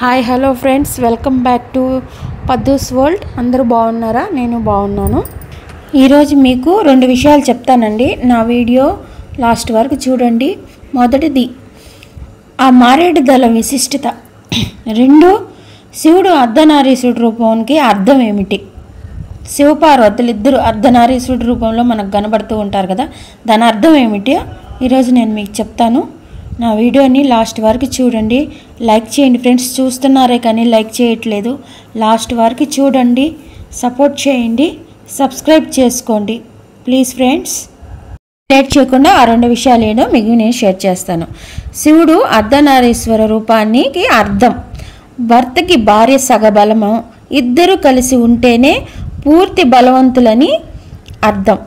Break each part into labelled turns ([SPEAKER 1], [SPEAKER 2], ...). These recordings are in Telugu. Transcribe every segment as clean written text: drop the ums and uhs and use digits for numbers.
[SPEAKER 1] Hi hello friends, welcome back to Paddu's world. అందరూ బాగున్నారా? నేను బాగున్నాను. ఈరోజు మీకు రెండు విషయాలు చెప్తానండి. నా వీడియో లాస్ట్ వరకు చూడండి. మొదటిది ఆ మారేడు దళం విశిష్టత. రెండు, శివుడు అర్ధనారీశ్వరుడు రూపానికి అర్థం ఏమిటి? శివపార్వతులు ఇద్దరు అర్ధనారీశ్వరుడు రూపంలో మనకు కనబడుతూ ఉంటారు కదా, దాని అర్థం ఏమిటి ఈరోజు నేను మీకు చెప్తాను. నా వీడియోని లాస్ట్ వరకు చూడండి. లైక్ చేయండి ఫ్రెండ్స్, చూస్తున్నారే కానీ లైక్ చేయట్లేదు. లాస్ట్ వరకు చూడండి, సపోర్ట్ చేయండి, సబ్స్క్రైబ్ చేసుకోండి ప్లీజ్ ఫ్రెండ్స్. లేట్ చేయకుండా ఆ రెండు విషయాలు ఏదో మీకు నేను షేర్ చేస్తాను. శివుడు అర్ధనారీశ్వర రూపానికి అర్థం భర్తకి భార్య సగబలము, ఇద్దరు కలిసి ఉంటేనే పూర్తి బలవంతులని అర్థం.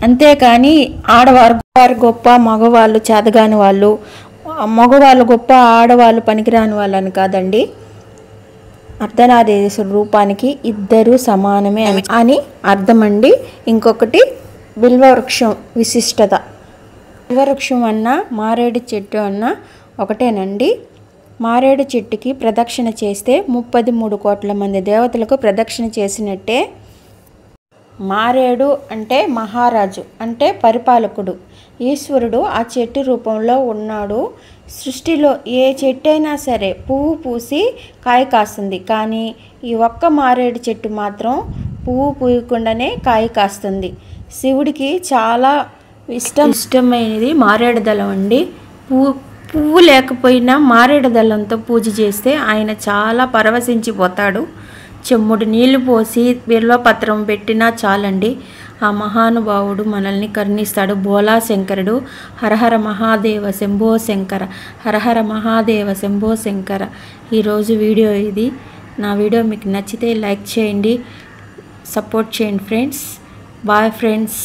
[SPEAKER 1] అంతేకాని ఆడవారు గొప్ప, మగవాళ్ళు చేతగాని వాళ్ళు, మగవాళ్ళు గొప్ప, ఆడవాళ్ళు పనికిరాని వాళ్ళని కాదండి. అర్ధనారీశ్వర రూపానికి ఇద్దరు సమానమే అని అర్థం అండి. ఇంకొకటి బిల్వవృక్షం విశిష్టత. బిల్వవృక్షం అన్నా మారేడు చెట్టు అన్నా ఒకటేనండి. మారేడు చెట్టుకి ప్రదక్షిణ చేస్తే 33 కోట్ల మంది దేవతలకు ప్రదక్షిణ చేసినట్టే. మారేడు అంటే మహారాజు, అంటే పరిపాలకుడు. ఈశ్వరుడు ఆ చెట్టు రూపంలో ఉన్నాడు. సృష్టిలో ఏ చెట్టు అయినా సరే పువ్వు పూసి కాయ కాస్తుంది, కానీ ఈ ఒక్క మారేడు చెట్టు మాత్రం పువ్వు పూయకుండానే కాయ కాస్తుంది. శివుడికి చాలా ఇష్టమైనది మారేడు దళం అండి. పువ్వు లేకపోయినా మారేడు దళంతో పూజ చేస్తే ఆయన చాలా పరవశించిపోతాడు. చెమ్ముడు నీళ్లు పోసి బిల్వపత్రం పెట్టినా చాలండి, ఆ మహానుభావుడు మనల్ని కరుణిస్తాడు. బోలా శంకరుడు. హరహర మహాదేవ శంభో శంకర, హరహర మహాదేవ శంభో శంకర. ఈరోజు వీడియో ఇది. నా వీడియో మీకు నచ్చితే లైక్ చేయండి, సపోర్ట్ చేయండి ఫ్రెండ్స్. Bye friends.